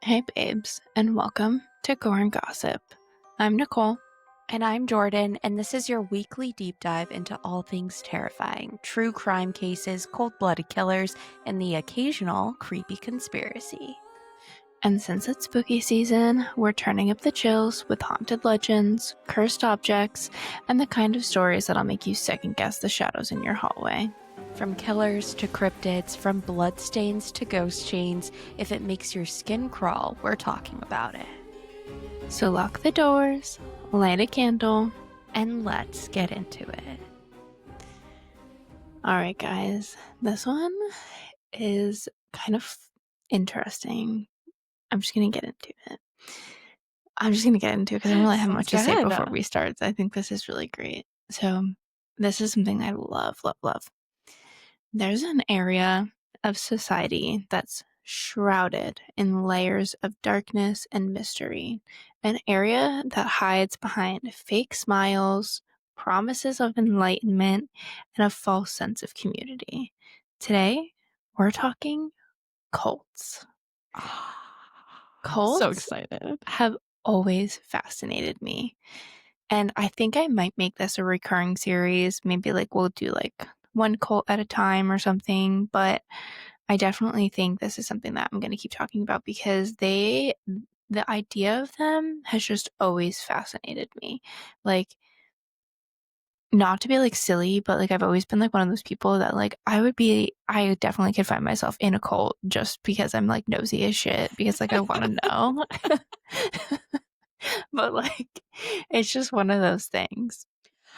Hey babes, and welcome to Gore&Gossip. I'm Nicole. And I'm Jordan, and this is your weekly deep dive into all things terrifying, true crime cases, cold-blooded killers, and the occasional creepy conspiracy. And since it's spooky season, we're turning up the chills with haunted legends, cursed objects, and the kind of stories that'll make you second guess the shadows in your hallway. From killers to cryptids, from bloodstains to ghost chains, if it makes your skin crawl, we're talking about it. So lock the doors, light a candle, and let's get into it. Alright guys, this one is kind of interesting. I'm just gonna get into it. Because I don't really have much to say before we start. I think this is really great. So this is something I love, love, love. There's an area of society that's shrouded in layers of darkness and mystery. An area that hides behind fake smiles, promises of enlightenment, and a false sense of community. Today, we're talking cults. Cults So excited. have always fascinated me. And I think I might make this a recurring series. Maybe we'll do one cult at a time or something. But I definitely think this is something that I'm going to keep talking about because the idea of them has just always fascinated me. Not to be silly, but I've always been one of those people that I definitely could find myself in a cult just because I'm nosy as shit because I want to know. But it's just one of those things.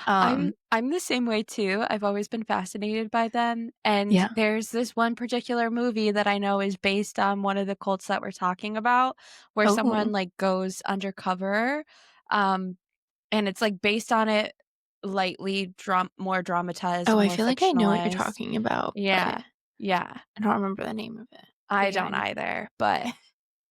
I'm the same way too. I've always been fascinated by them. And Yeah. there's this one particular movie that I know is based on one of the cults that we're talking about, where someone goes undercover. And it's based on it, lightly more dramatized. Oh, and I more feel like I know what you're fictionalized. talking about. Yeah. Yeah. I don't remember the name of it. I Yeah, don't either, but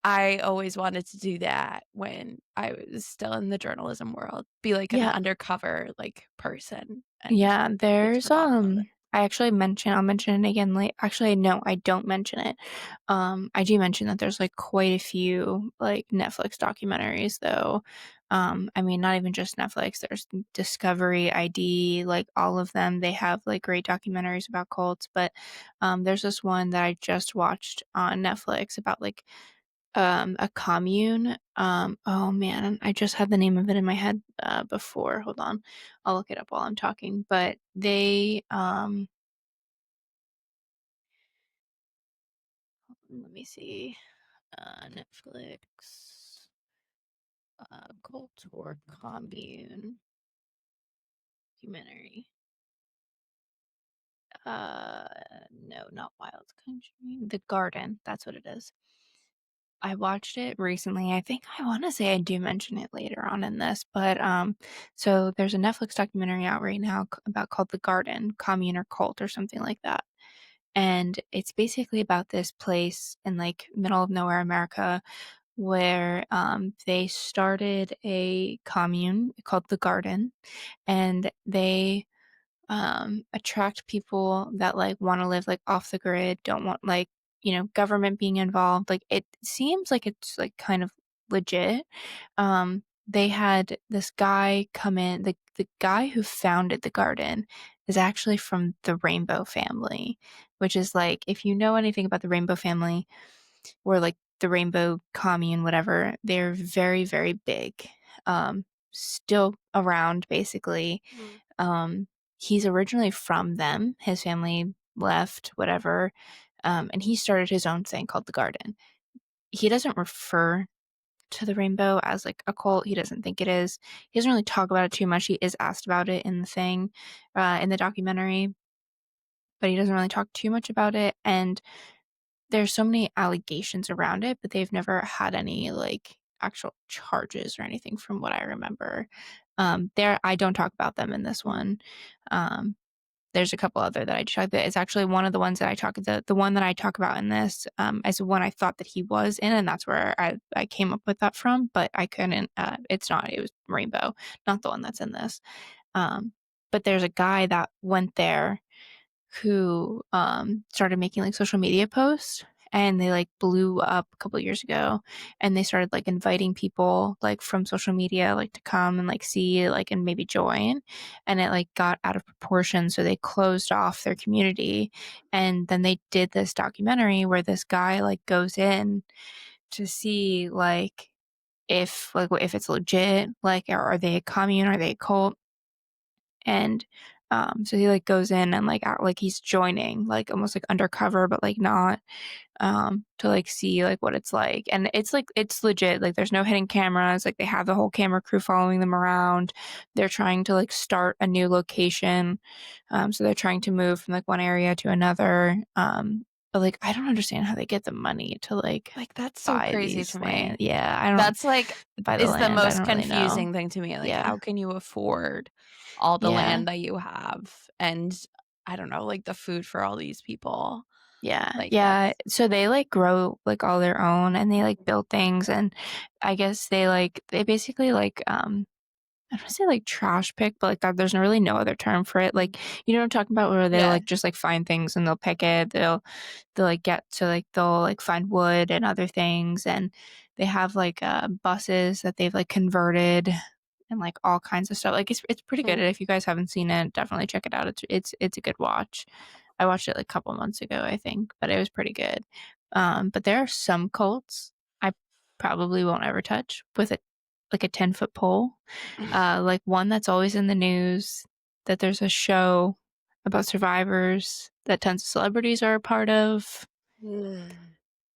I always wanted to do that when I was still in the journalism world. Be an undercover person. Yeah, there's I'll mention it again later. Actually, no, I don't mention it. I do mention that there's quite a few Netflix documentaries though. I mean not even just Netflix, there's Discovery, ID, all of them. They have great documentaries about cults, but there's this one that I just watched on Netflix about a commune. Oh man, I just had the name of it in my head before. Hold on. I'll look it up while I'm talking. But they let me see. Netflix cult or commune documentary. No, not Wild Country. The Garden, that's what it is. I watched it recently. I think I want to say I do mention it later on in this, but so there's a Netflix documentary out right now called The Garden, Commune or Cult or something like that. And it's basically about this place in middle of nowhere America where they started a commune called The Garden, and they attract people that want to live off the grid, don't want government being involved. It seems like it's kind of legit. They had this guy come in. The guy who founded the garden is actually from the Rainbow family, which is if you know anything about the Rainbow family or the Rainbow commune, whatever, they're very, very big. Still around basically. He's originally from them. His family left, whatever. And he started his own thing called the Garden. He doesn't refer to the Rainbow as a cult. He doesn't think it is. He doesn't really talk about it too much. He is asked about it in the thing, in the documentary, but he doesn't really talk too much about it. And there's so many allegations around it, but they've never had any actual charges or anything from what I remember. I don't talk about them in this one. There's a couple other that I talk that is actually one of the ones that I talk the one that I talk about in this as the one I thought that he was in, and that's where I came up with that from, but I couldn't. It's not. It was Rainbow, not the one that's in this. But there's a guy that went there who started making social media posts, and they, like, blew up a couple years ago, and they started, like, inviting people, like, from social media, like, to come and, like, see, like, and maybe join, and it, like, got out of proportion, so they closed off their community, and then they did this documentary where this guy, like, goes in to see, like, if it's legit, like, are they a commune, are they a cult? And, so he, like, goes in and, like, act like he's joining, like, almost, like, undercover, but, like, not, to, like, see, like, what it's like, and it's, like, it's legit, like, there's no hidden cameras, like, they have the whole camera crew following them around. They're trying to, like, start a new location, so they're trying to move from, like, one area to another, but, like, I don't understand how they get the money to, like, Like, that's so buy crazy these to land. me. Yeah, I don't That's, like buy the is the land, I most don't really know. confusing thing to me, like, Yeah. how can you afford all the Yeah. land that you have and, I don't know, like, the food for all these people? Yeah, Like, yeah. that's So they, like, grow, like, all their own, and they, like, build things, and I guess they basically, like, I don't wanna say, like, trash pick, but, like, there's really no other term for it, like, you know what I'm talking about, where they, yeah. like, just, like, find things and they'll pick it, they'll, like, get to, like, they'll, like, find wood and other things, and they have, like, buses that they've, like, converted and, like, all kinds of stuff, like, it's pretty good, Mhm. if you guys haven't seen it, definitely check it out, it's a good watch. I watched it, like, a couple months ago, I think, but it was pretty good. But there are some cults I probably won't ever touch with a 10-foot pole, like, one that's always in the news, that there's a show about survivors that tons of celebrities are a part of. Mm.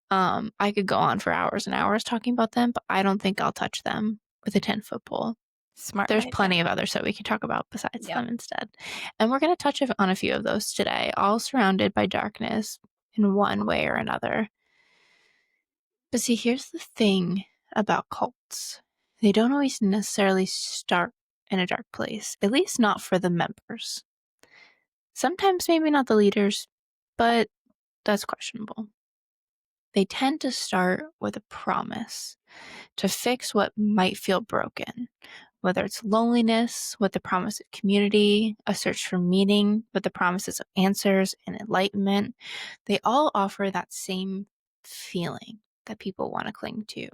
I could go on for hours and hours talking about them, but I don't think I'll touch them with a 10-foot pole. Smart There's idea. plenty of others that we could talk about besides Yep. them instead. And we're gonna touch on a few of those today, all surrounded by darkness in one way or another. But see, here's the thing about cults. They don't always necessarily start in a dark place, at least not for the members. Sometimes maybe not the leaders, but that's questionable. They tend to start with a promise to fix what might feel broken, whether it's loneliness with the promise of community, a search for meaning with the promises of answers and enlightenment. They all offer that same feeling that people want to cling to: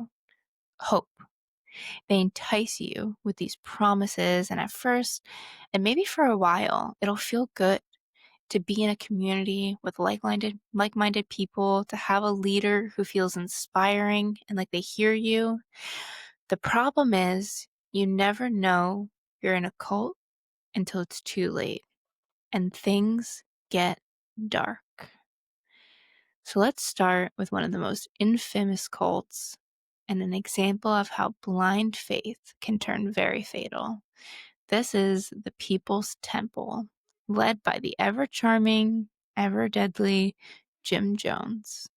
hope. They entice you with these promises, and at first, and maybe for a while, it'll feel good to be in a community with like-minded people, to have a leader who feels inspiring and like they hear you. The problem is you never know you're in a cult until it's too late and things get dark. So let's start with one of the most infamous cults and an example of how blind faith can turn very fatal. This is the People's Temple, led by the ever charming, ever deadly Jim Jones.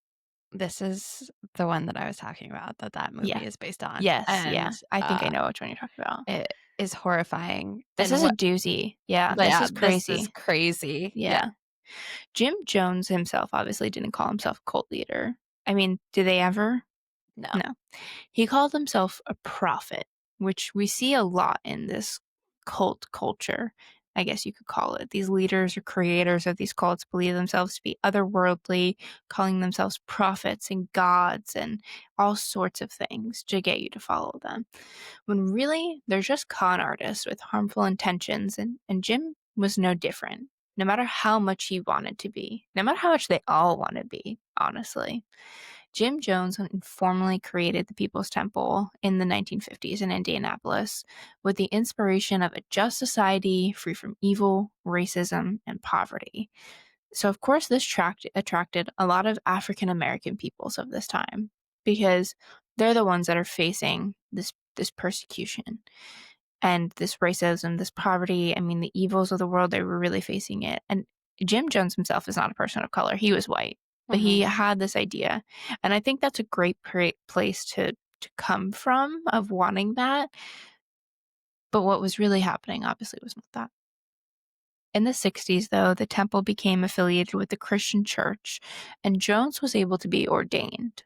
This is the one that I was talking about that Yeah. movie is based on, Yes. and, Yeah. I think I know which one you're talking about. it is horrifying, This and is a what doozy. Yeah. This yeah, is this is crazy. crazy. Yeah. Yeah. Jim Jones himself obviously didn't call himself a cult leader. I mean, do they ever? No. No. He called himself a prophet, which we see a lot in this cult culture, I guess you could call it. These leaders or creators of these cults believe themselves to be otherworldly, calling themselves prophets and gods and all sorts of things to get you to follow them. When really, they're just con artists with harmful intentions, and Jim was no different. No matter how much he wanted to be, no matter how much they all want to be, honestly. Jim Jones informally created the People's Temple in the 1950s in Indianapolis with the inspiration of a just society free from evil, racism, and poverty. So, of course, this attracted a lot of African American peoples of this time because they're the ones that are facing this persecution and this racism, this poverty. I mean, the evils of the world, they were really facing it. And Jim Jones himself is not a person of color. He was white, but he Mhm. had this idea. And I think that's a great place to come from of wanting that. But what was really happening, obviously, was not that. In the 60s, though, the temple became affiliated with the Christian church, and Jones was able to be ordained.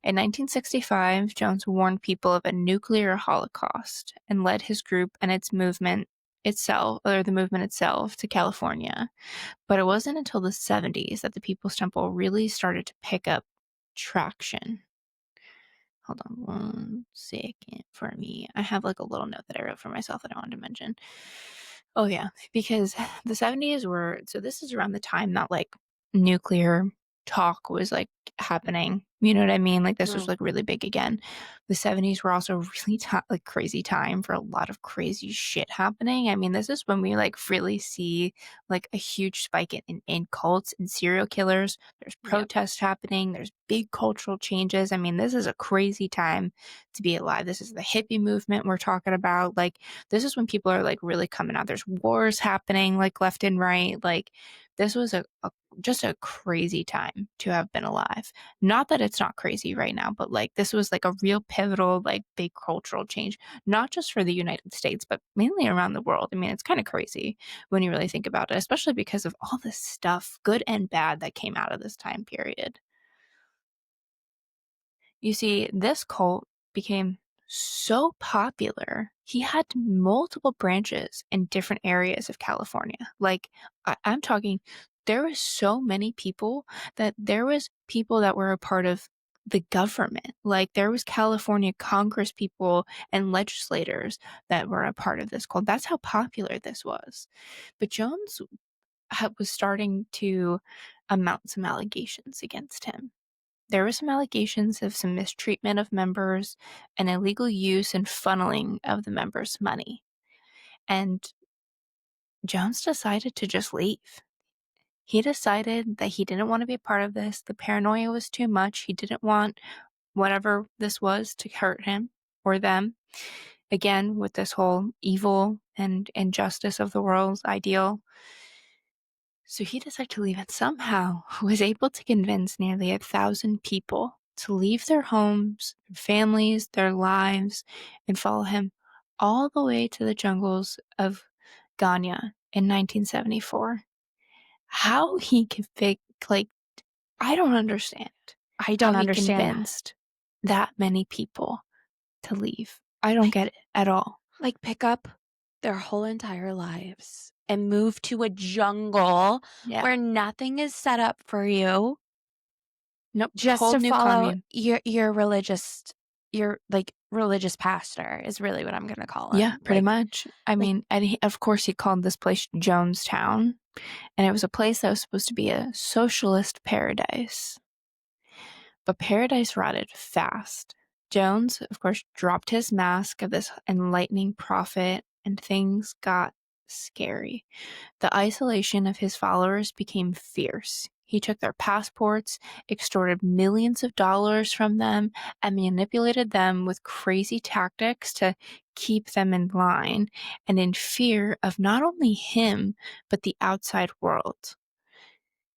In 1965, Jones warned people of a nuclear holocaust and led his group and the movement itself, to California. But it wasn't until the 70s that the People's Temple really started to pick up traction. Hold on one second for me. I have like a little note that I wrote for myself that I wanted to mention. Oh yeah, because the 70s were, so this is around the time that like nuclear talk was like happening. You know what I mean? Like this was Mm, like really big again. The 70s were also really like crazy time for a lot of crazy shit happening. I mean, this is when we like really see like a huge spike in cults and serial killers. There's yep. protests happening. There's big cultural changes. I mean, this is a crazy time to be alive. This is the hippie movement we're talking about. Like, this is when people are like really coming out. There's wars happening like left and right. Like, this was just a crazy time to have been alive. Not that it's not crazy right now, but like this was like a real pivotal, like big cultural change, not just for the United States, but mainly around the world. I mean, it's kind of crazy when you really think about it, especially because of all this stuff, good and bad, that came out of this time period. You see, this cult became so popular, he had multiple branches in different areas of California. Like, I'm talking, there was so many people that there was people that were a part of the government. Like, there was California Congress people and legislators that were a part of this cult. That's how popular this was. But Jones was starting to mount some allegations against him. There were some allegations of some mistreatment of members and illegal use and funneling of the members' money. And Jones decided to just leave. He decided that he didn't want to be a part of this. The paranoia was too much. He didn't want whatever this was to hurt him or them. Again, with this whole evil and injustice of the world ideal. So he decided to leave and somehow was able to convince nearly 1,000 people to leave their homes, their families, their lives, and follow him all the way to the jungles of Ghana in 1974. How he could like, I don't understand I how don't he understand. convinced that many people to leave. I don't get it at all. Like pick up their whole entire lives and move to a jungle Yeah. where nothing is set up for you Nope. just Whole to new follow commune. your like religious pastor is really what I'm gonna call Yeah, him. pretty much. I mean, and of course, he called this place Jonestown, and it was a place that was supposed to be a socialist paradise. But paradise rotted fast. Jones, of course, dropped his mask of this enlightening prophet, and things got scary. The isolation of his followers became fierce. He took their passports, extorted millions of dollars from them, and manipulated them with crazy tactics to keep them in line and in fear of not only him, but the outside world.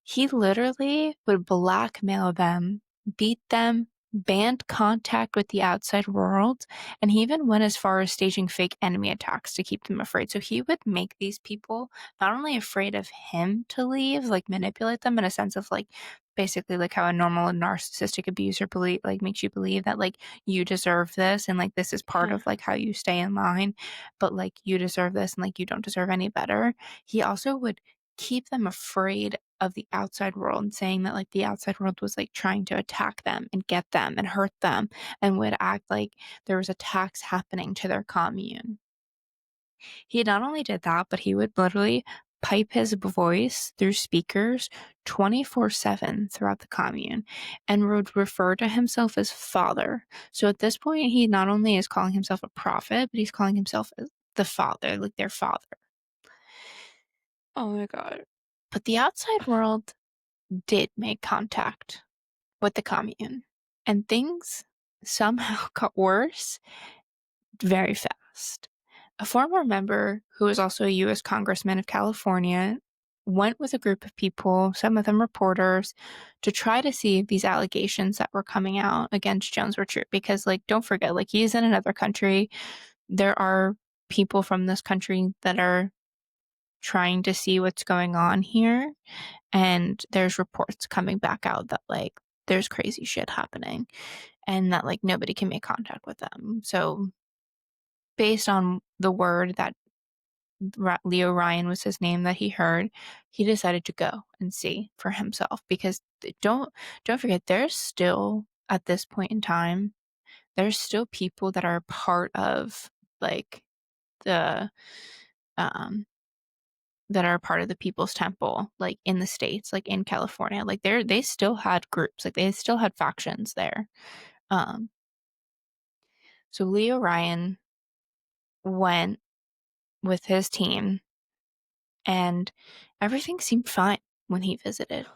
He literally would blackmail them, beat them, banned contact with the outside world, and he even went as far as staging fake enemy attacks to keep them afraid. So he would make these people not only afraid of him to leave, like manipulate them in a sense of like basically like how a normal narcissistic abuser believe like makes you believe that like you deserve this and like this is part Yeah. of like how you stay in line, but like you deserve this and like you don't deserve any better. He also would keep them afraid of the outside world, saying that like the outside world was like trying to attack them and get them and hurt them and would act like there was attacks happening to their commune. He not only did that, but he would literally pipe his voice through speakers 24/7 throughout the commune and would refer to himself as father. So at this point, he not only is calling himself a prophet, but he's calling himself the father, like their father. Oh my god. But the outside world did make contact with the commune, and things somehow got worse very fast. A former member, who was also a U.S. Congressman of California, went with a group of people, some of them reporters, to try to see if these allegations that were coming out against Jones were true. Because, like, don't forget, like, he's in another country. There are people from this country that are trying to see what's going on here. And there's reports coming back out that, like, there's crazy shit happening and that, like, nobody can make contact with them. So, based on the word that Leo Ryan was his name that he heard, he decided to go and see for himself because don't forget there's still at this point in time, there's still people that are part of, like, the, um that are part of the People's Temple, like, in the States, like, in California. Like, they still had groups, like, they still had factions there. Um, so Leo Ryan went with his team, and everything seemed fine when he visited.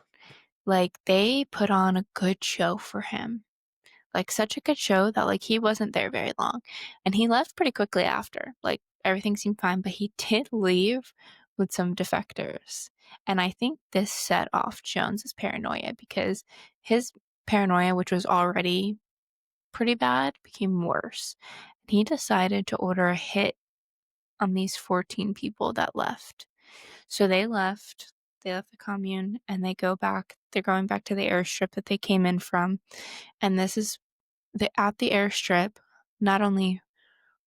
Like, they put on a good show for him. Like, such a good show that, like, he wasn't there very long, and he left pretty quickly after. Like, everything seemed fine, but he did leave with some defectors, and I think this set off Jones's paranoia because his paranoia, which was already pretty bad, became worse. And he decided to order a hit on these 14 people that left. So they left the commune, and they're going back to the airstrip that they came in from, and this is at the airstrip, not only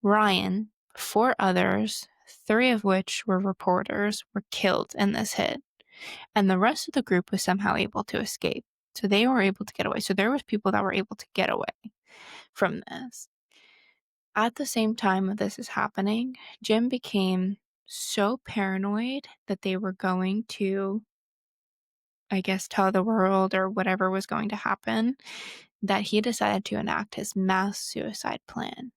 Ryan, but four others, three of which were reporters, were killed in this hit. And the rest of the group was somehow able to escape. So they were able to get away. So there was people that were able to get away from this. At the same time that this is happening, Jim became so paranoid that they were going to, I guess, tell the world or whatever was going to happen, that he decided to enact his mass suicide plan.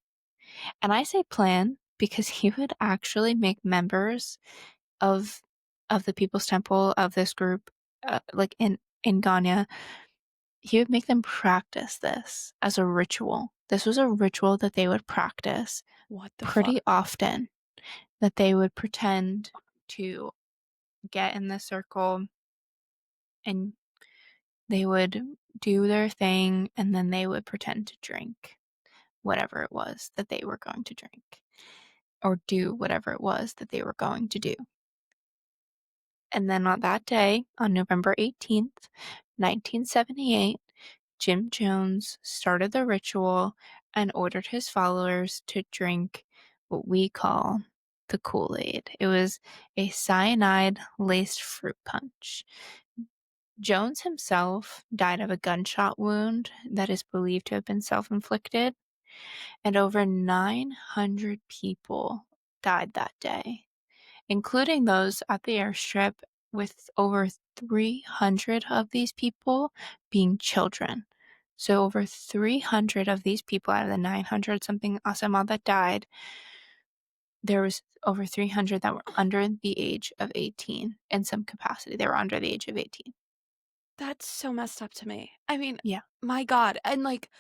And I say plan because he would actually make members of the People's Temple of this group, like in Ghana, he would make them practice this as a ritual. This was a ritual that they would practice What the fuck? pretty often. That they would pretend to get in the circle, and they would do their thing, and then they would pretend to drink whatever it was that they were going to drink, or do whatever it was that they were going to do. And then on that day, on November 18th, 1978, Jim Jones started the ritual and ordered his followers to drink what we call the Kool-Aid. It was a cyanide-laced fruit punch. Jones himself died of a gunshot wound that is believed to have been self-inflicted, and over 900 people died that day, including those at the airstrip, with over 300 of these people being children. So over 300 of these people out of the 900 something some odd that died, there was over 300 that were under the age of 18 in some capacity. They were under the age of 18. That's so messed up to me. I mean, Yeah. my God. And like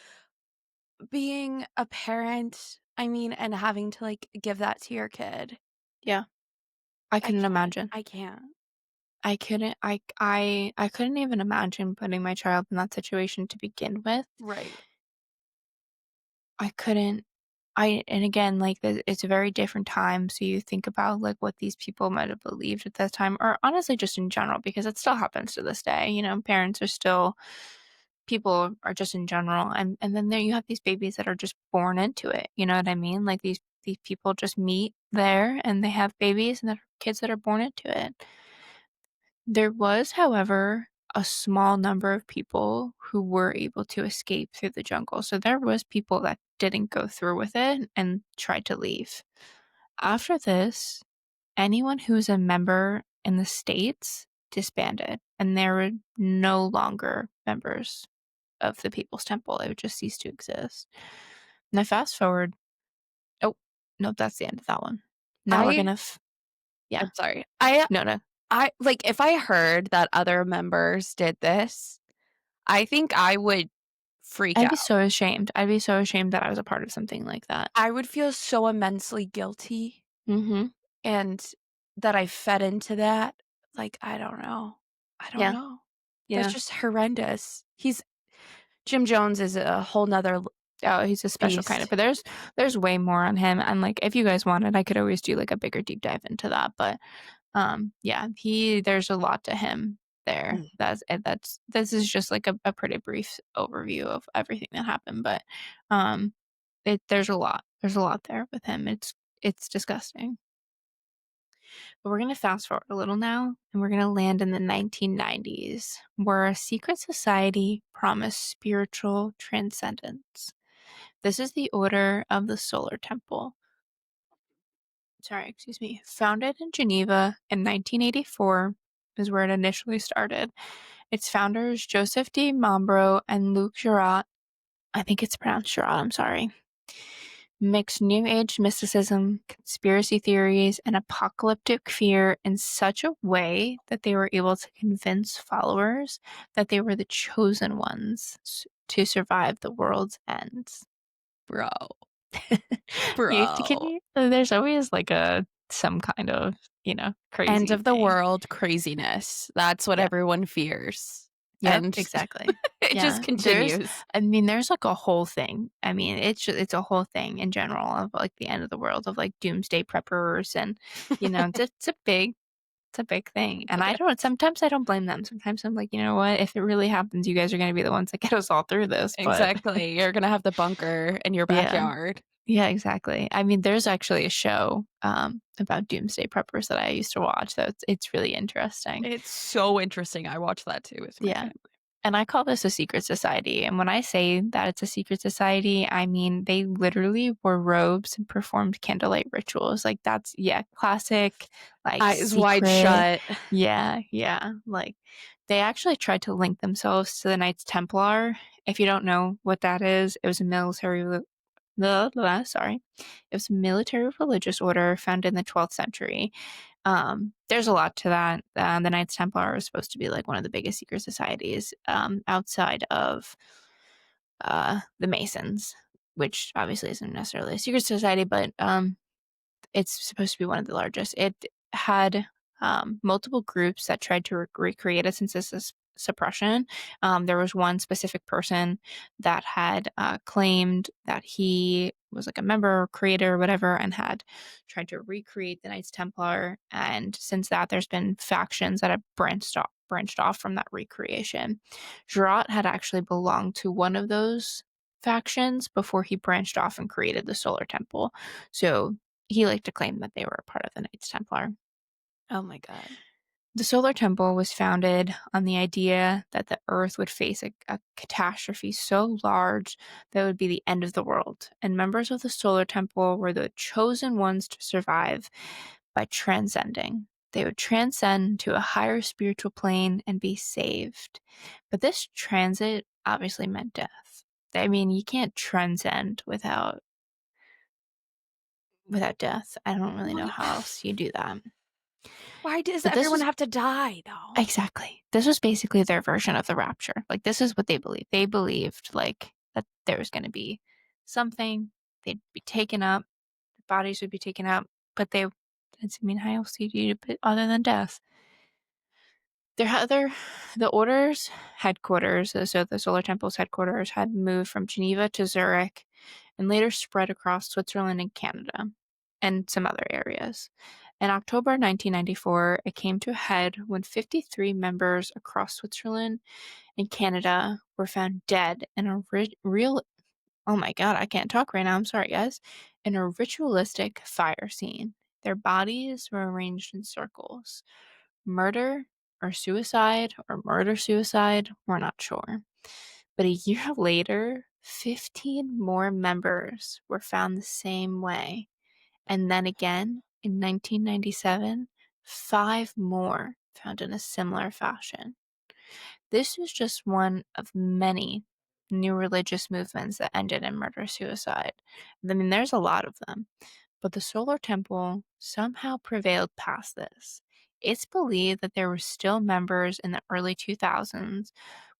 being a parent, I mean, and having to like give that to your kid. Yeah. I I couldn't can't. imagine. I can't. I couldn't even imagine putting my child in that situation to begin with. Right. I couldn't. And again, like, it's a very different time, so you think about, like, what these people might have believed at that time, or honestly just in general, because it still happens to this day, parents are still people are just in general, and then there you have these babies that are just born into it, you know what I mean? Like, these people just meet there, and they have babies, and they're kids that are born into it. There was, however, a small number of people who were able to escape through the jungle. So there was people that didn't go through with it and tried to leave. After this, anyone who was a member in the States disbanded, and they were no longer members of the People's Temple. It would just cease to exist. Now fast forward. Oh, nope, that's the end of that one. Now we're I gonna yeah. I'm sorry. I No, no. I like if I heard that other members did this, I think I would freak I'd be out. so ashamed. I'd be so ashamed that I was a part of something like that. I would feel so immensely guilty Mhm. and that I fed into that. Like, I don't know. I don't Yeah. know. That's Yeah. just horrendous. Jim Jones is a whole nother Oh, he's a special kind of, beast. but there's way more on him, and, like, if you guys wanted, I could always do, like, a bigger deep dive into that, but, yeah, there's a lot to him there. Mm. That's this is just, like, a pretty brief overview of everything that happened, but, um, there's a lot. There's a lot there with him. It's disgusting. But we're going to fast forward a little now, and we're going to land in the 1990s, where a secret society promised spiritual transcendence. This is the Order of the Solar Temple. Sorry, excuse me. Founded in Geneva in 1984 is where it initially started. Its founders, Joseph de Mombro and Luc Girard, I think it's pronounced Girard, I'm sorry, mixed New Age mysticism, conspiracy theories, and apocalyptic fear in such a way that they were able to convince followers that they were the chosen ones to survive the world's ends. Bro. You have to give Bro. me. There's always like some kind of End crazy of the thing. world craziness. That's what Yep. everyone fears. Yep. And Exactly. it just Yeah. There's. continues. I mean, there's like a whole thing. I mean, it's a whole thing in general of like the end of the world of like doomsday preppers and it's a big thing. And I don't. Sometimes I don't blame them. Sometimes I'm like, you know what? If it really happens, you guys are going to be the ones that get us all through this. But Exactly. You're gonna have the bunker in your yeah. backyard. Yeah, exactly. I mean, there's actually a show about doomsday preppers that I used to watch. So it's really interesting. It's so interesting. I watched that too with my Yeah. family. And I call this a secret society. And when I say that it's a secret society, I mean they literally wore robes and performed candlelight rituals. Like that's classic, like Eyes wide secret. shut. Yeah, yeah. Like they actually tried to link themselves to the Knights Templar. If you don't know what that is, it was a sorry. It was a military religious order founded in the 12th century. There's a lot to that. The Knights Templar was supposed to be like one of the biggest secret societies outside of the Masons, which obviously isn't necessarily a secret society, but it's supposed to be one of the largest. It had multiple groups that tried to recreate a census suppression. There was one specific person that had claimed that he was like a member or creator or whatever and had tried to recreate the Knights Templar. And since that, there's been factions that have branched off from that recreation. Girard had actually belonged to one of those factions before he branched off and created the Solar Temple. So he liked to claim that they were a part of the Knights Templar. Oh my god. The Solar Temple was founded on the idea that the Earth would face a catastrophe so large that it would be the end of the world, and members of the Solar Temple were the chosen ones to survive by transcending. They would transcend to a higher spiritual plane and be saved. But this transit obviously meant death. I mean, you can't transcend without death. I don't really know What? how else you do that. Why does But this everyone was have to die though? exactly. This was basically their version of the rapture. Like this is what they believed. They believed like that there was going to be something. They'd be taken up. The bodies would be taken up. But they. I mean, how else do you do it other than death? The order's headquarters, so the Solar Temple's headquarters, had moved from Geneva to Zurich, and later spread across Switzerland and Canada, and some other areas. In October 1994, it came to a head when 53 members across Switzerland and Canada were found dead in a real. Oh my god, I can't talk right now. I'm sorry, guys. In a ritualistic fire scene. Their bodies were arranged in circles. Murder or suicide or murder suicide, we're not sure. But a year later, 15 more members were found the same way. And then again, in 1997, 5 more found in a similar fashion. This was just one of many new religious movements that ended in murder suicide. I mean, there's a lot of them. But the Solar Temple somehow prevailed past this. It's believed that there were still members in the early 2000s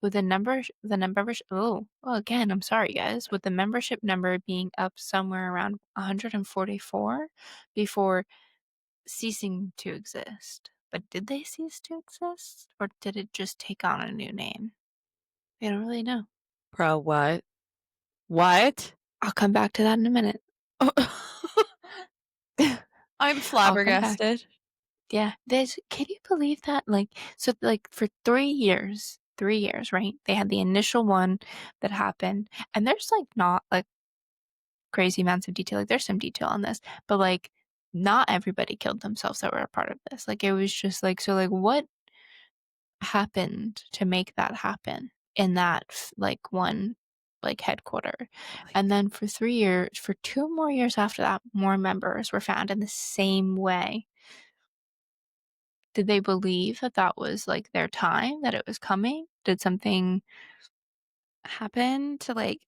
with again, I'm sorry guys, with the membership number being up somewhere around 144 before ceasing to exist. But did they cease to exist or did it just take on a new name? I don't really know. Bro, what? What? I'll come back to that in a minute. I'm I'll come back. flabbergasted. Yeah, can you believe that? Like for 3 years, right? They had the initial one that happened, and there's like not like crazy amounts of detail. Like there's some detail on this, but like not everybody killed themselves that were a part of this. Like, it was just like, so, like, what happened to make that happen in that, like, one, like, headquarter? And Like, then for 3 years, for 2 more years after that, more members were found in the same way. Did they believe that that was, like, their time, that it was coming? Did something happen to, like,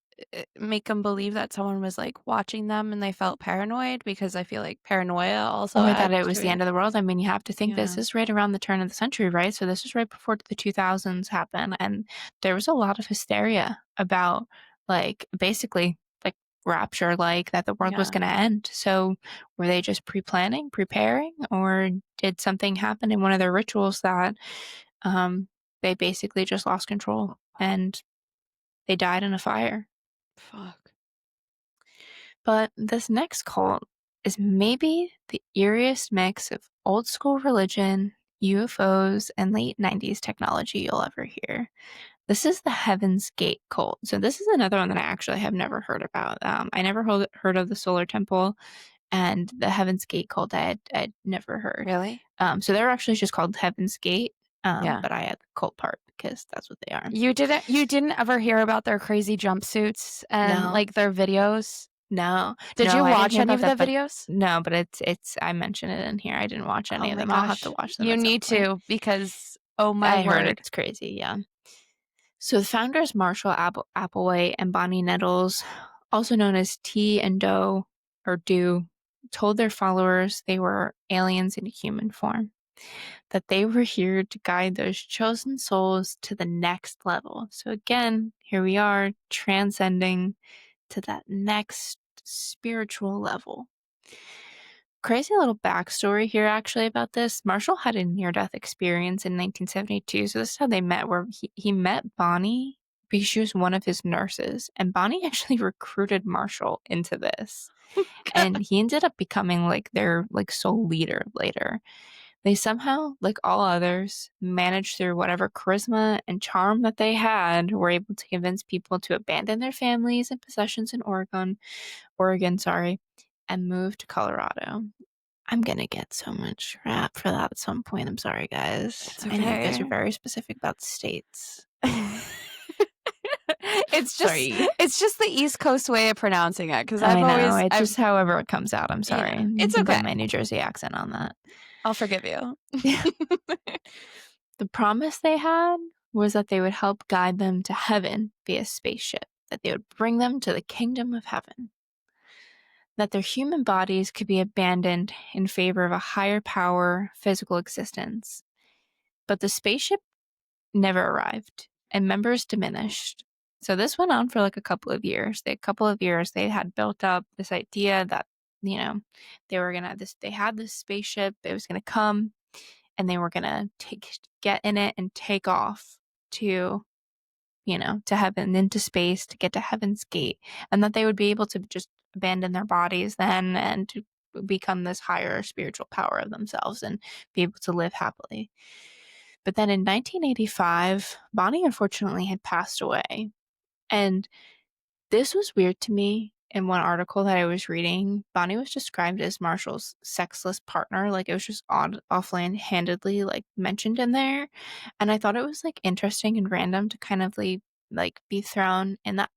make them believe that someone was, like, watching them and they felt paranoid? Because I feel like paranoia also or that adds it to was the it. end of the world? I mean, you have to think this Yeah. is right around the turn of the century, right? So this is right before the 2000s happened, and there was a lot of hysteria about, like, basically, like, rapture, like, that the world was Yeah. gonna end. So were they just pre-planning, preparing, or did something happen in one of their rituals that, um, they basically just lost control and they died in a fire? Fuck. But this next cult is maybe the eeriest mix of old school religion, UFOs, and late 90s technology you'll ever hear. This is the Heaven's Gate cult. So, this is another one that I actually have never heard about. I never heard of the Solar Temple, and the Heaven's Gate cult I'd never heard. Really? So, they're actually just called Heaven's Gate, Yeah. but I had the cult part because that's what they are. You didn't ever hear about their crazy jumpsuits and, No, like, their videos? no, Did no, you I didn't watch hear any about of the that, but videos? no, but it's I mentioned it in here. I didn't watch Oh any of my them. I'll have to gosh. watch them You at some need point. to because, oh my I heard word. it's crazy, yeah. So the founders, Marshall Applewhite and Bonnie Nettles, also known as T and Doe or Do, told their followers they were aliens in human form, that they were here to guide those chosen souls to the next level. So again, here we are transcending to that next spiritual level. Crazy little backstory here, actually, about this. Marshall had a near-death experience in 1972, so this is how they met, where he met Bonnie because she was one of his nurses, and Bonnie actually recruited Marshall into this, and he ended up becoming, like, their, like, sole leader later. They somehow, like all others, managed through whatever charisma and charm that they had, were able to convince people to abandon their families and possessions in Oregon, sorry, and move to Colorado. I'm gonna get so much crap for that at some point. I'm sorry, guys. It's I know you guys are okay. very specific about states. It's just Sorry. it's just the East Coast way of pronouncing it because I I've know. always It's I've just however it comes out. I'm sorry. yeah, You it's can okay. blame my New Jersey accent on that. I'll forgive you. Yeah. The promise they had was that they would help guide them to heaven via spaceship, that they would bring them to the kingdom of heaven, that their human bodies could be abandoned in favor of a higher power, physical existence. But the spaceship never arrived, and members diminished. So this went on for like a couple of years. They had built up this idea that, they were gonna this they had this spaceship, it was gonna come, and they were gonna get in it and take off to, to heaven, into space, to get to Heaven's Gate, and that they would be able to just abandon their bodies then and to become this higher spiritual power of themselves and be able to live happily. But then in 1985, Bonnie unfortunately had passed away. And this was weird to me. In one article that I was reading, Bonnie was described as Marshall's sexless partner. Like, it was just offhandedly, like, mentioned in there. And I thought it was, like, interesting and random to kind of like be thrown in that.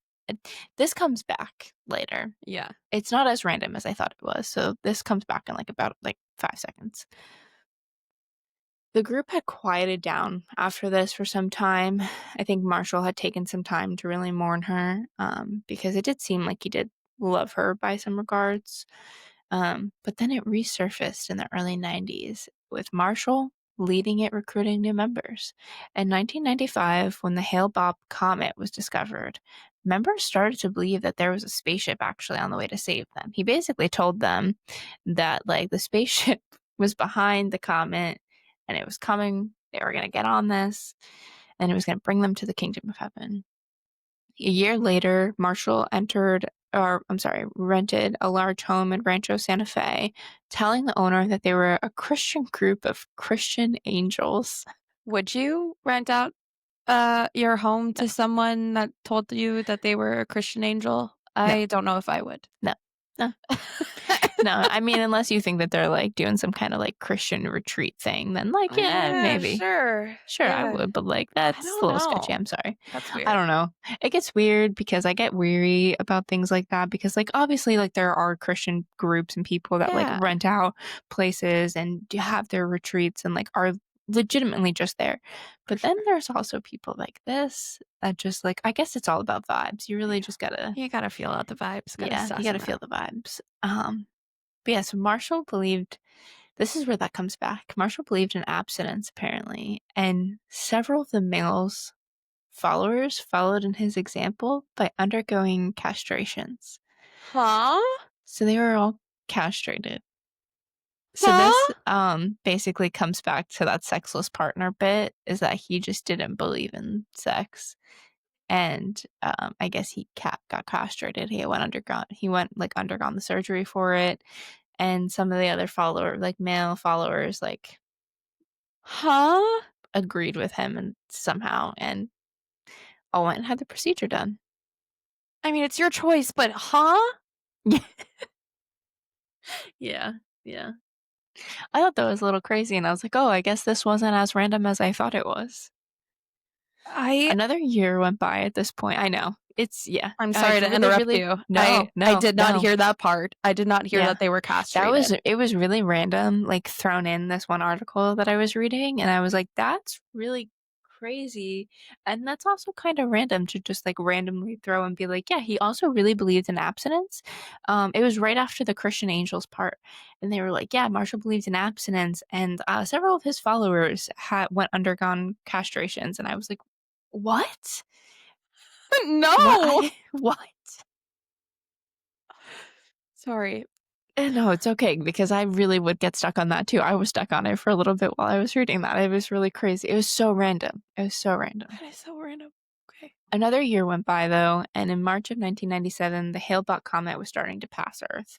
This comes back later. Yeah. It's not as random as I thought it was. So this comes back in like about like 5 seconds. The group had quieted down after this for some time. I think Marshall had taken some time to really mourn her, because it did seem like he did love her by some regards. But then it resurfaced in the early 90s with Marshall leading it, recruiting new members. In 1995, when the Hale-Bopp comet was discovered, members started to believe that there was a spaceship actually on the way to save them. He basically told them that, like, the spaceship was behind the comet and it was coming. They were going to get on this, and it was going to bring them to the kingdom of heaven. A year later, Marshall rented a large home in Rancho Santa Fe, telling the owner that they were a Christian group of Christian angels. Would you rent out your home No, to someone that told you that they were a Christian angel? no, I don't know if I would. no, no. No, I mean, unless you think that they're, like, doing some kinda, like, Christian retreat thing, then, like, yeah, Yeah, maybe. sure. Sure, I Yeah. would, but, like, I that's a don't little sketchy, know. I'm sorry. That's I weird. don't know. It gets weird because I get weary about things like that because, like, obviously, like, there are Christian groups and people that, like, Yeah. rent out places and do have their retreats and, like, are legitimately just there. For But then sure. there's also people like this that just, like I guess it's all about vibes. You really Yeah. just gotta You gotta feel out the vibes, gotta yeah, you suss gotta them feel out. the vibes. But yeah, so Marshall believed this is where that comes back. Marshall believed in abstinence, apparently, and several of the males followers followed in his example by undergoing castrations. Huh? So they were all castrated. So this Huh? basically comes back to that sexless partner bit is that he just didn't believe in sex. And I guess got castrated. He went like undergone the surgery for it. And some of the other male followers, like Huh? agreed with him and somehow and all went and had the procedure done. I mean, it's your choice, but huh? Yeah. Yeah. I thought that was a little crazy, and I was like, "Oh, I guess this wasn't as random as I thought it was." I Another year went by at this point. I know. It's yeah. I'm I sorry to really, interrupt really you. no, I no, did not no. hear that part. I did not hear Yeah. that they were castrated. It was really random, like thrown in this one article that I was reading, and I was like, "That's really crazy." And that's also kind of random to just like randomly throw and be like, "Yeah, he also really believed in abstinence." It was right after the Christian Angels part, and they were like, "Yeah, Marshall believed in abstinence," and several of his followers had went undergone castrations, and I was like, "What? What? No. What?" Sorry. No, it's okay because I really would get stuck on that too. I was stuck on it for a little bit while I was reading that. It was really crazy. It was so random. It was so random. That is so random. Okay. Another year went by though, and in March of 1997, the Hale-Bopp comet was starting to pass Earth.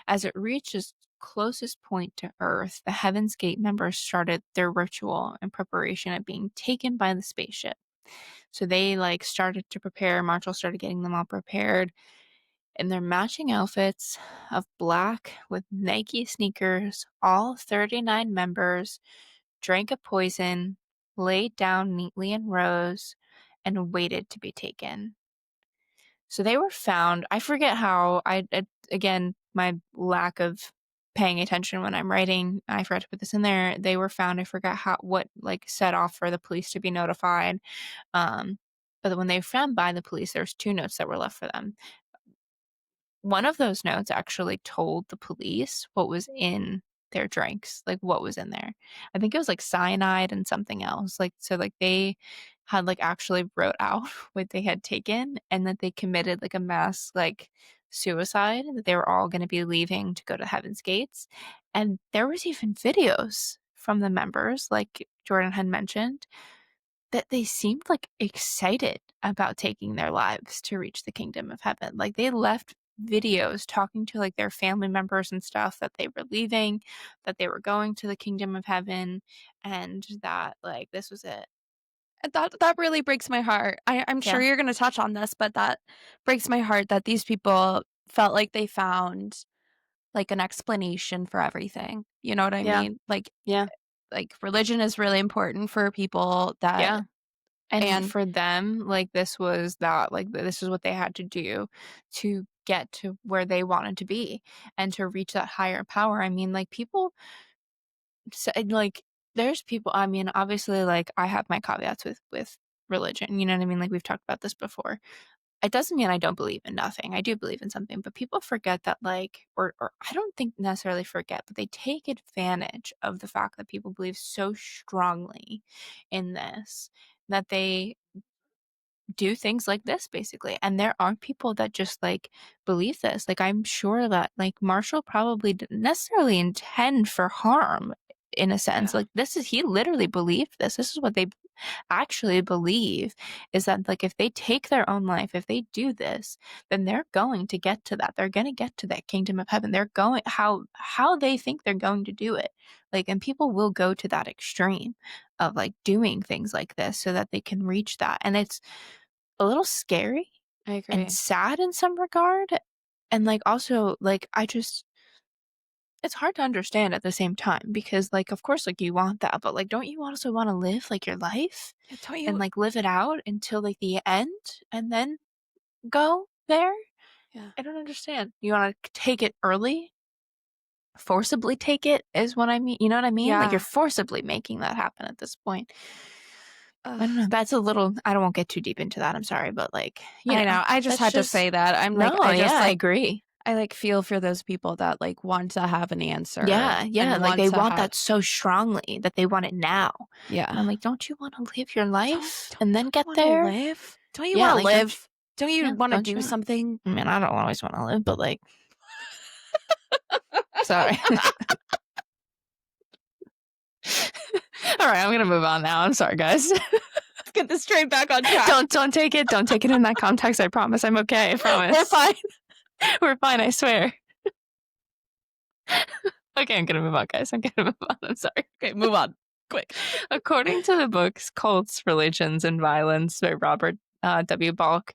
As it reached its closest point to Earth, the Heaven's Gate members started their ritual in preparation of being taken by the spaceship. So they like started to prepare. Marshall started getting them all prepared in their matching outfits of black with Nike sneakers. All 39 members drank a poison, laid down neatly in rows, and waited to be taken. So they were found. I forget how. Again, my lack of paying attention when I'm writing. I forgot to put this in there. They were found. I forgot how what like set off for the police to be notified. Um, but when they were found by the police, there's two notes that were left for them. One of those notes actually told the police what was in their drinks, like what was in there. I think it was like cyanide and something else. Like so like they had like actually wrote out what they had taken and that they committed like a mass like suicide, that they were all going to be leaving to go to Heaven's Gates. And there was even videos from the members like Jordan had mentioned that they seemed like excited about taking their lives to reach the kingdom of heaven. Like they left videos talking to like their family members and stuff that they were leaving, that they were going to the kingdom of heaven, and that like this was it. That really breaks my heart. I'm sure Yeah. you're gonna touch on this, but that breaks my heart that these people felt like they found, like, an explanation for everything. You know what I Yeah. mean? Yeah. Like, religion is really important for people that Yeah. And and for them, like this was that like this is what they had to do to get to where they wanted to be and to reach that higher power. I mean, like people like there's people I mean obviously like I have my caveats with religion, you know what I mean, like we've talked about this before. It doesn't mean I don't believe in nothing. I do believe in something, but people forget that like or I don't think necessarily forget, but they take advantage of the fact that people believe so strongly in this that they do things like this basically. And there are people that just like believe this. Like I'm sure that like Marshall probably didn't necessarily intend for harm in a sense. yeah. Like this is he literally believed this. This is what they actually believe is that like if they take their own life, if they do this, then they're going to get to that. They're going to get to that kingdom of heaven. They're going how they think they're going to do it. Like and people will go to that extreme of like doing things like this so that they can reach that. And it's a little scary I and agree. sad in some regard. And like also like I just it's hard to understand at the same time because, like, of course, like, you want that, but, like, don't you also wanna live, like, your life Yeah, don't and, you like, live it out until, like, the end and then go there? Yeah. I don't understand. You wanna take it early? Forcibly take it is what I mean, you know what I mean? Like, you're Yeah. forcibly making that happen at this point. I don't Ugh. know, that's a little I don't won't get too deep into that, I'm sorry, but, like, I know, I just that's had to just say that. I'm like, no, yeah, I agree. I, like, feel for those people that, like, want to have an answer Yeah, yeah, and like, want they to want have that so strongly that they want it now, and Yeah. I'm like, "Don't you wanna live your life and then Don't you get wanna there?" live? Don't you Yeah, wanna like, live? Don't you wanna don't do you something? I mean, I don't always wanna live, but, like sorry. Alright, I'm gonna move on now, I'm sorry, guys. Let's get this train back on track. Don't take it in that context, I promise, I'm okay, I We're promise. fine. We're fine, I swear. Okay, I'm gonna move on, guys, I'm gonna move on, I'm sorry. Okay, move on. Quick. According to the books Cults, Religions, and Violence by Robert W. Balk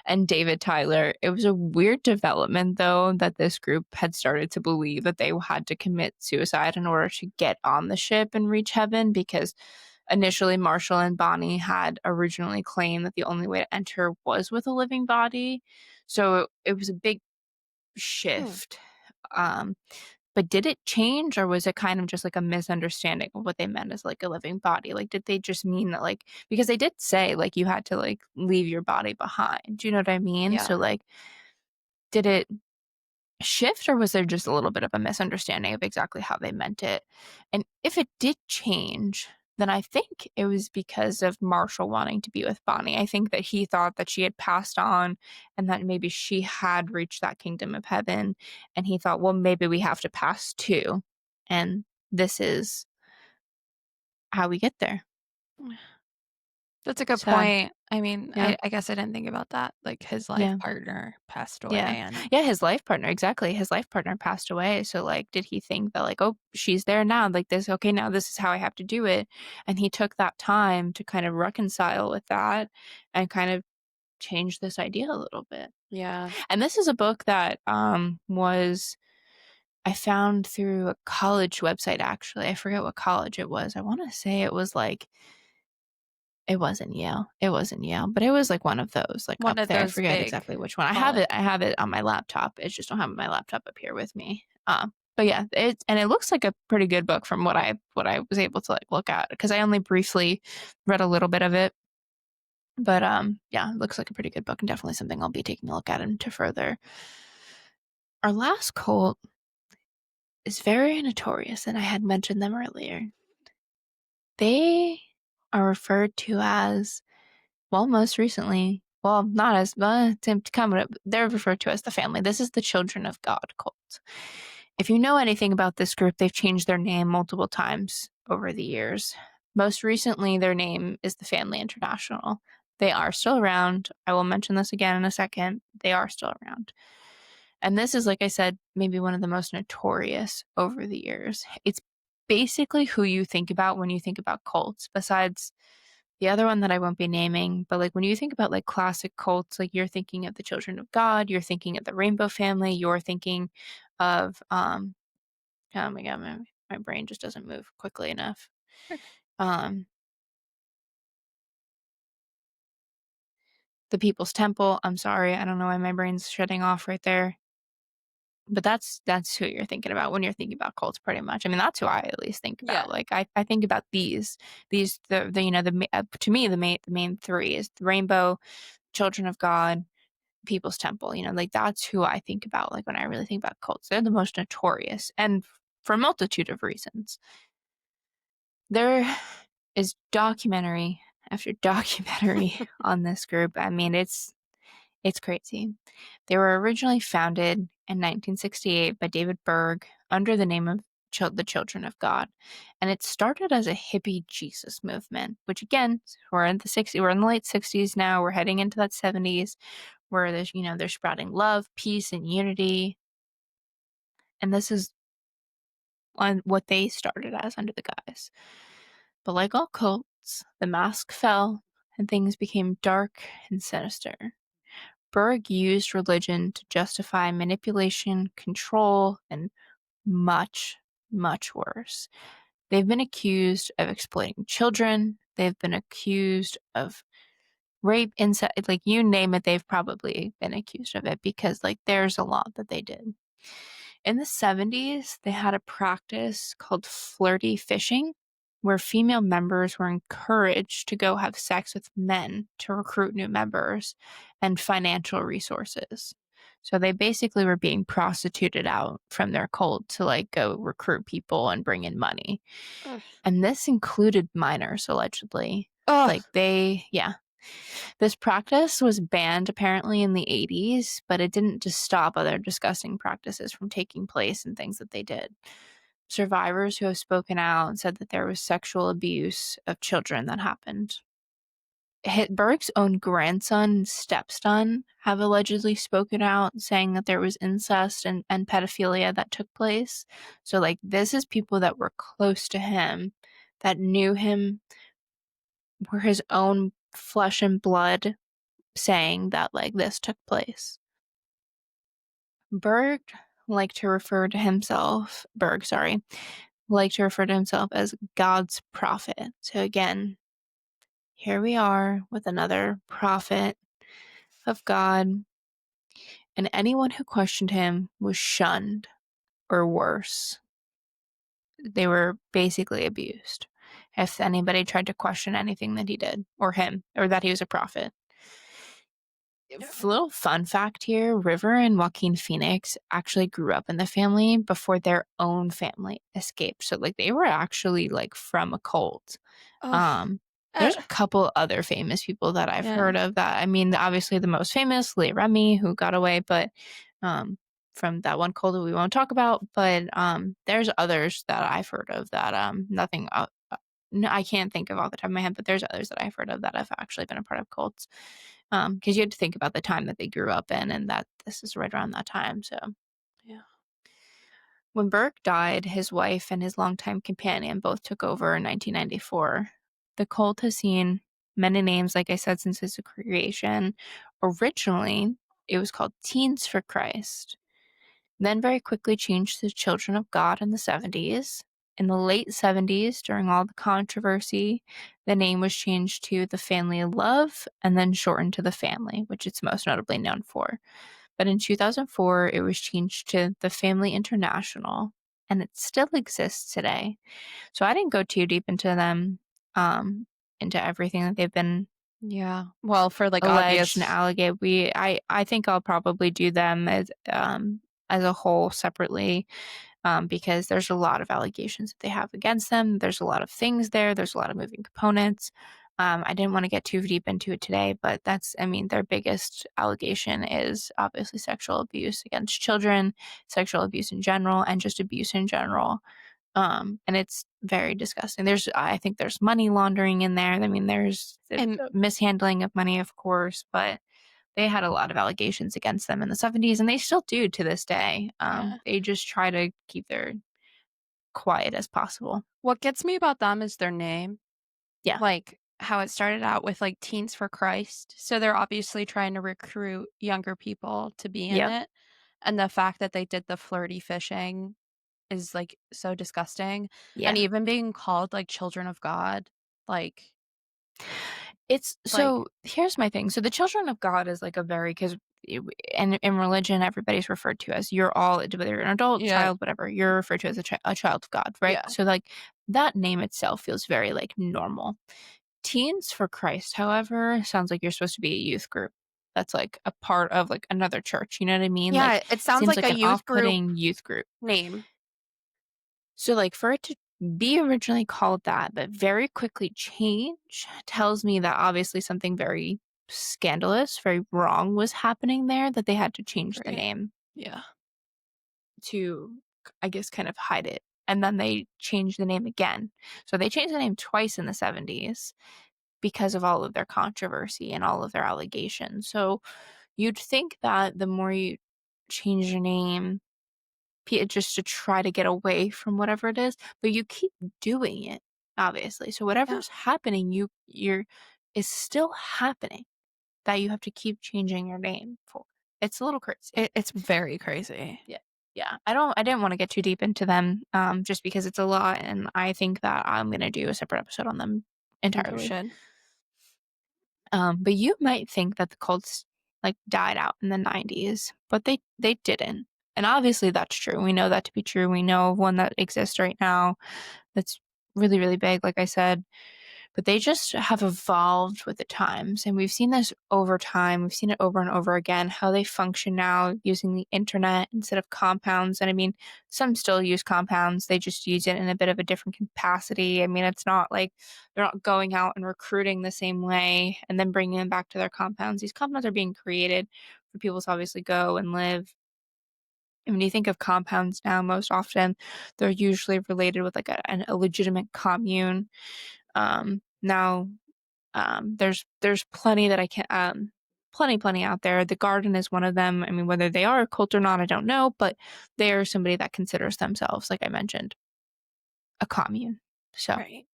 and David Tyler, it was a weird development, though, that this group had started to believe that they had to commit suicide in order to get on the ship and reach heaven because initially Marshall and Bonnie had originally claimed that the only way to enter was with a living body. So it was a big Hmm. shift. Um, but did it change or was it kind of just like a misunderstanding of what they meant as like a living body? Like, did they just mean that, like, because they did say like you had to like leave your body behind? Do you know what I mean? Yeah. So, like, did it shift or was there just a little bit of a misunderstanding of exactly how they meant it? And if it did change, then I think it was because of Marshall wanting to be with Bonnie. I think that he thought that she had passed on and that maybe she had reached that kingdom of heaven. And he thought, well, maybe we have to pass too. And this is how we get there. That's a good Sad. point. I mean, Yeah. I guess I didn't think about that. Like, his life Yeah. partner passed away Yeah. and Yeah, his life partner, exactly. His life partner passed away. So, like, did he think that, like, oh, she's there now? Like, this, okay, now this is how I have to do it. And he took that time to kind of reconcile with that and kind of change this idea a little bit. Yeah. And this is a book that was I found through a college website, actually. I forget what college it was. I want to say it was like it wasn't Yale. It wasn't Yale, but it was like one of those, like One up of there. I those forget big exactly which one. I have college. it. I have it on my laptop. I just don't have my laptop up here with me. But yeah, it looks like a pretty good book from what I was able to like look at because I only briefly read a little bit of it. But yeah, it looks like a pretty good book and definitely something I'll be taking a look at into further. Our last cult is very notorious, and I had mentioned them earlier. They are referred to as well, most recently, well, not as to come, they're referred to as the family. This is the Children of God cult. If you know anything about this group, they've changed their name multiple times over the years. Most recently, their name is the Family International. They are still around. I will mention this again in a second. They are still around. And this is, like I said, maybe one of the most notorious over the years. It's basically who you think about when you think about cults, besides the other one that I won't be naming. But like when you think about like classic cults, like you're thinking of the Children of God, you're thinking of the Rainbow Family, you're thinking of oh my god, my brain just doesn't move quickly enough. Um the People's Temple. I'm sorry, I don't know why my brain's shutting off right there. But that's who you're thinking about when you're thinking about cults, pretty much. I mean, that's who I at least think Yeah. about. Like, I think about these the you know to me the main three is the Rainbow, Children of God, People's Temple. You know, like that's who I think about. Like when I really think about cults, they're the most notorious, and for a multitude of reasons. There is documentary after documentary on this group. I mean, it's crazy. They were originally founded in 1968 by David Berg under the name of the Children of God, and it started as a hippie Jesus movement. Which again, we're in the late 60s now. We're heading into that 70s, where there's they're sprouting love, peace, and unity, and this is on what they started as under the guise. But like all cults, the mask fell and things became dark and sinister. Berg used religion to justify manipulation, control, and much, much worse. They've been accused of exploiting children. They've been accused of rape, incest, like you name it, they've probably been accused of it because like there's a lot that they did. In the 70s, they had a practice called flirty fishing, where female members were encouraged to go have sex with men to recruit new members and financial resources. So they basically were being prostituted out from their cult to like go recruit people and bring in money. Ugh. And this included minors, allegedly. Ugh. Like yeah. This practice was banned apparently in the 80s, but it didn't just stop other disgusting practices from taking place and things that they did. Survivors who have spoken out said that there was sexual abuse of children that happened. Berg's own grandson and stepson have allegedly spoken out saying that there was incest and pedophilia that took place. So, like, this is people that were close to him, that knew him, were his own flesh and blood, saying that, like, this took place. Berg liked to refer to himself, as God's prophet. So, again, here we are with another prophet of God, and anyone who questioned him was shunned or worse. They were basically abused if anybody tried to question anything that he did or him or that he was a prophet. Little fun fact here, River and Joaquin Phoenix actually grew up in the family before their own family escaped. So like they were actually like from a cult. Ugh. Um there's a couple other famous people that I've Yeah. heard of that. I mean, obviously the most famous, Leah Remy, who got away, but from that one cult that we won't talk about, but there's others that I've heard of that nothing no, I can't think of off the top of my head, but there's others that I've heard of that have actually been a part of cults. Because you had to think about the time that they grew up in, and that this is right around that time. So, yeah. When Burke died, his wife and his longtime companion both took over in 1994. The cult has seen many names, like I said, since its creation. Originally, it was called Teens for Christ, then very quickly changed to Children of God in the 70s. In the late 70s, during all the controversy, the name was changed to the Family of Love and then shortened to the Family, which it's most notably known for. But in 2004, it was changed to the Family International, and it still exists today. So I didn't go too deep into them, into everything that they've been Yeah. Well, for like alleged and obvious. alleged. I think I'll probably do them as a whole separately, because there's a lot of allegations that they have against them. There's a lot of things there. There's a lot of moving components. I didn't want to get too deep into it today, but their biggest allegation is obviously sexual abuse against children, sexual abuse in general, and just abuse in general. And it's very disgusting. I think there's money laundering in there. I mean, there's the And mishandling of money, of course, but they had a lot of allegations against them in the 70s, and they still do to this day. yeah. They just try to keep their quiet as possible. What gets me about them is their name. Yeah. Like how it started out with like Teens for Christ. So they're obviously trying to recruit younger people to be in Yep. it. And the fact that they did the flirty fishing is like so disgusting. And Yeah. even being called like children of God, like It's like so here's my thing. So the children of God is like a very, because in religion, everybody's referred to as you're all, whether you're an adult, yeah, child, whatever, you're referred to as a child of God, right? yeah, So like that name itself feels very like normal. Teens for Christ, however, sounds like you're supposed to be a youth group. That's like a part of like another church. You know what I mean? Like yeah, it sounds seems like like a an youth group off-putting youth group. name. So, like, for it to be originally called that, but very quickly change, tells me that obviously something very scandalous, very wrong was happening there, that they had to change the Right. name Yeah. to, I guess, kind of hide it. And then they changed the name again. So they changed the name twice in the 70s because of all of their controversy and all of their allegations. So you'd think that the more you change your name, just to try to get away from whatever it is, but you keep doing it, obviously. So Yeah. whatever's happening, you're is still happening, that you have to keep changing your name for. It's a little crazy. It's very crazy. Yeah. Yeah, I didn't wanna get too deep into them, just because it's a lot, and I think that I'm gonna do a separate episode on them I think you entirely. should. But you might think that the cults, like, died out in the '90s, but they didn't, and obviously that's true. We know that to be true. We know of one that exists right now that's really, really big, like I said. But they just have evolved with the times. And we've seen this over time. We've seen it over and over again, how they function now using the internet instead of compounds. And I mean, some still use compounds, they just use it in a bit of a different capacity. I mean, it's not like they're not going out and recruiting the same way and then bringing them back to their compounds. These compounds are being created for people to obviously go and live. And when you think of compounds now, most often they're usually related with like a legitimate commune. Now there's plenty that I can plenty out there. The Garden is one of them. I mean, whether they are a cult or not, I don't know, but they are somebody that considers themselves, like I mentioned, a commune. So Right.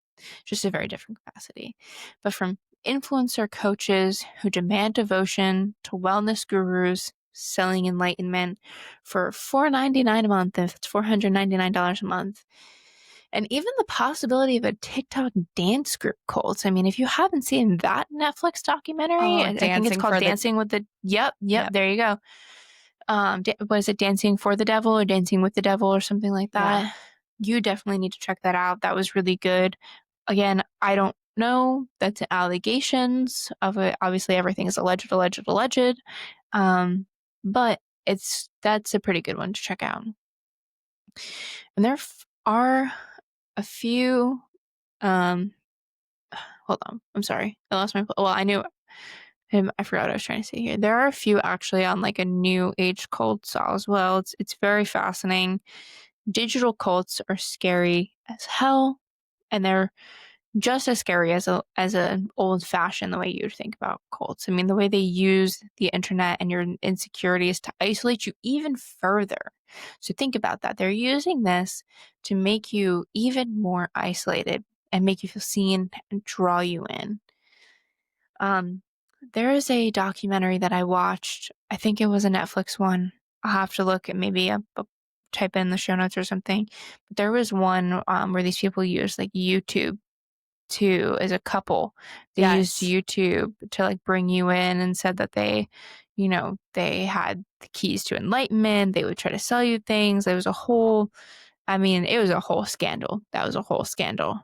just a very different capacity. But from influencer coaches who demand devotion to wellness gurus selling enlightenment for $4.99 a month, if it's $499 a month, and even the possibility of a TikTok dance group cult. I mean, if you haven't seen that Netflix documentary, Oh, I think it's dancing called for the Dancing with the. Yep, Yep. there you go. Was it Dancing for the Devil or Dancing with the Devil or something like Yeah. that? You definitely need to check that out. That was really good. Again, I don't know. That's allegations of it. Obviously, everything is alleged. Um, but that's a pretty good one to check out. And are a few. Um, hold on. I'm sorry. I lost my. Well, I knew him. I forgot what I was trying to say here. There are a few actually on like a new age cult style as well. It's very fascinating. Digital cults are scary as hell, and they're just as scary as an old fashioned the way you would think about cults. I mean, the way they use the internet and your insecurities to isolate you even further. So think about that. They're using this to make you even more isolated and make you feel seen and draw you in. Um, there is a documentary that I watched. I think it was a Netflix one. I'll have to look at maybe type in the show notes or something. But there was one where these people used like YouTube to as a couple. They used Yes. YouTube to like bring you in and said that they had the keys to enlightenment. They would try to sell you things. There was a whole I mean, it was a whole scandal. That was a whole scandal.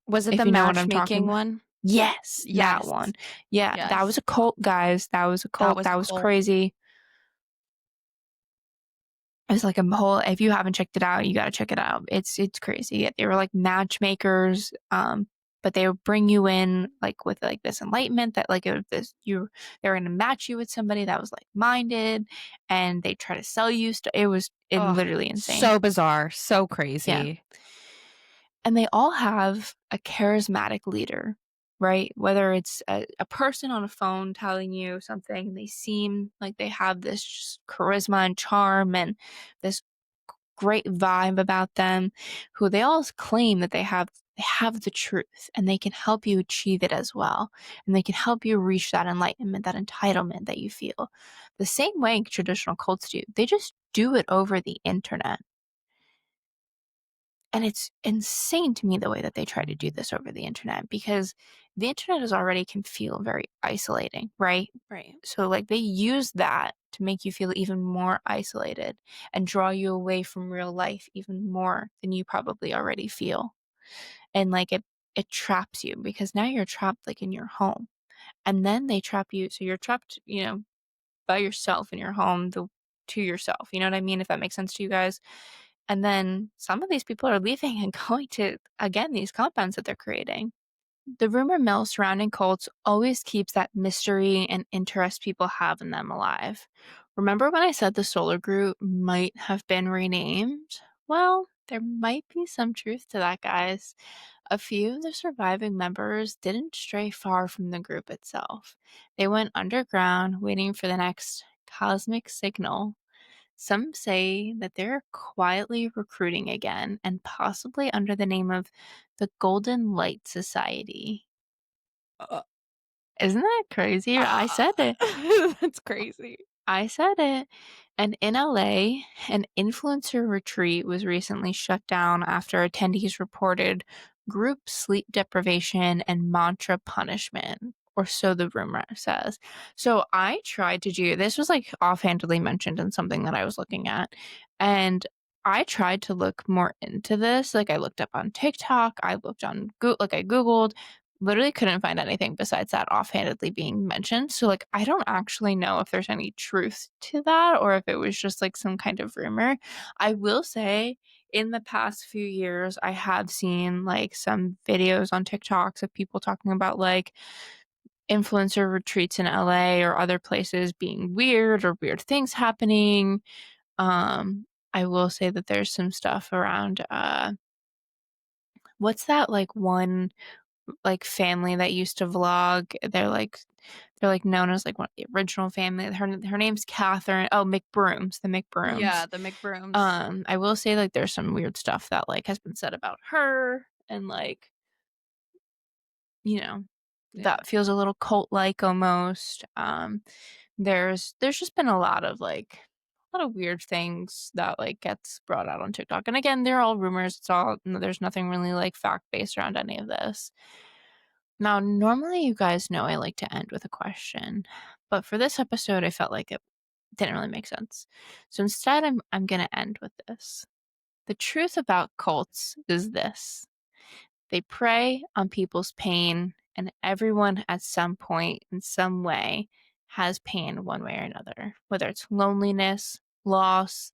Was it the If you know what I'm talking matchmaking about. one? Yes, that Yes. one. Yeah, that was Yes. a cult, guys. That was a That cult. was a That was cult. crazy. It's like a whole if you haven't checked it out, you gotta check it out. It's crazy. Yeah, they were like matchmakers, but they would bring you in like with like this enlightenment that like if this you they're gonna match you with somebody that was like minded and they try to sell you it was Oh, literally insane. so bizarre, so Yeah. crazy. And they all have a charismatic leader, right? Whether it's a person on a phone telling you something, and they seem like they have this just charisma and charm and this great vibe about them, who they all claim that they have the truth and they can help you achieve it as well. And they can help you reach that enlightenment, that entitlement that you feel. The same way traditional cults do. They just do it over the internet. And it's insane to me the way that they try to do this over the internet because the internet is already can feel very isolating, right? Right. So like they use that to make you feel even more isolated and draw you away from real life even more than you probably already feel. And like it traps you because now you're trapped like in your home. And then they trap you so you're trapped, by yourself in your home to yourself. You know what I mean? If that makes sense to you guys. And then some of these people are leaving and going to, again, these compounds that they're creating. The rumor mill surrounding cults always keeps that mystery and interest people have in them alive. Remember when I said the solar group might have been renamed? Well, there might be some truth to that, guys. A few of the surviving members didn't stray far from the group itself. They went underground, waiting for the next cosmic signal. Some say that they're quietly recruiting again, and possibly under the name of the Golden Light Society. Uh, Isn't that crazy? I said it. That's crazy. I said it. And in LA, an influencer retreat was recently shut down after attendees reported group sleep deprivation and mantra punishment, or so the rumor says. So I tried to do this, was like offhandedly mentioned in something that I was looking at. And I tried to look more into this. Like I looked up on TikTok, I looked on Google, like I Googled, literally couldn't find anything besides that offhandedly being mentioned. So, like, I don't actually know if there's any truth to that or if it was just like some kind of rumor. I will say, in the past few years, I have seen like some videos on TikToks of people talking about like influencer retreats in LA or other places being weird or weird things happening. I will say that there's some stuff around what's that like one like family that used to vlog. They're like known as like one of the original family. Her name's Catherine. Oh, McBrooms, the Yeah, McBrooms. the McBrooms. I will say like there's some weird stuff that like has been said about her and like, you know, Yeah. that feels a little cult like almost. There's just been a lot of weird things that like gets brought out on TikTok. And again, they're all rumors. There's nothing really like fact based around any of this. Now, normally you guys know I like to end with a question, but for this episode, I felt like it didn't really make sense. So instead, I'm gonna end with this. The truth about cults is this: they prey on people's pain, and everyone at some point, in some way, has pain one way or another. Whether it's loneliness, loss,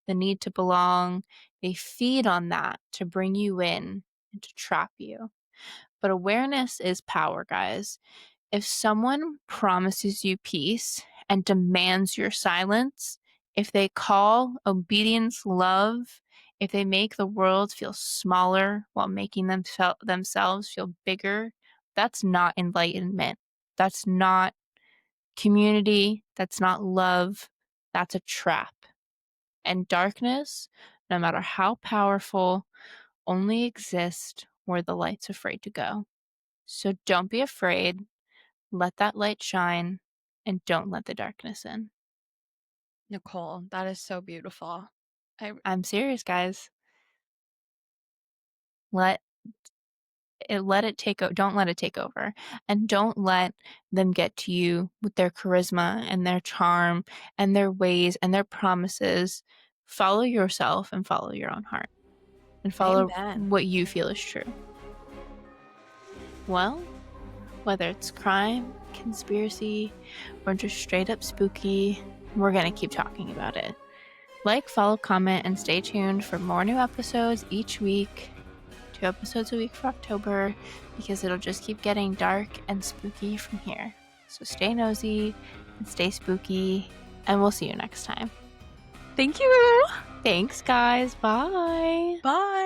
the need to belong, they feed on that to bring you in and to trap you. But awareness is power, guys. If someone promises you peace and demands your silence, if they call obedience love, if they make the world feel smaller while making themselves feel bigger, that's not enlightenment. That's not community. That's not love. That's a trap. And darkness, no matter how powerful, only exists where the light's afraid to go. So don't be afraid. Let that light shine and don't let the darkness in. Nicole, that is so beautiful. I I'm serious, guys. Let let it take don't let it take over, and don't let them get to you with their charisma and their charm and their ways and their promises. Follow yourself and follow your own heart and follow Amen. what you feel is true. Well, whether it's crime, conspiracy, or just straight up spooky, we're going to keep talking about it. Like, follow, comment, and stay tuned for more new episodes each week. 2 episodes a week for October, because it'll just keep getting dark and spooky from here. So stay nosy and stay spooky, and we'll see you next time. Thank you. Thanks, guys. Bye. Bye.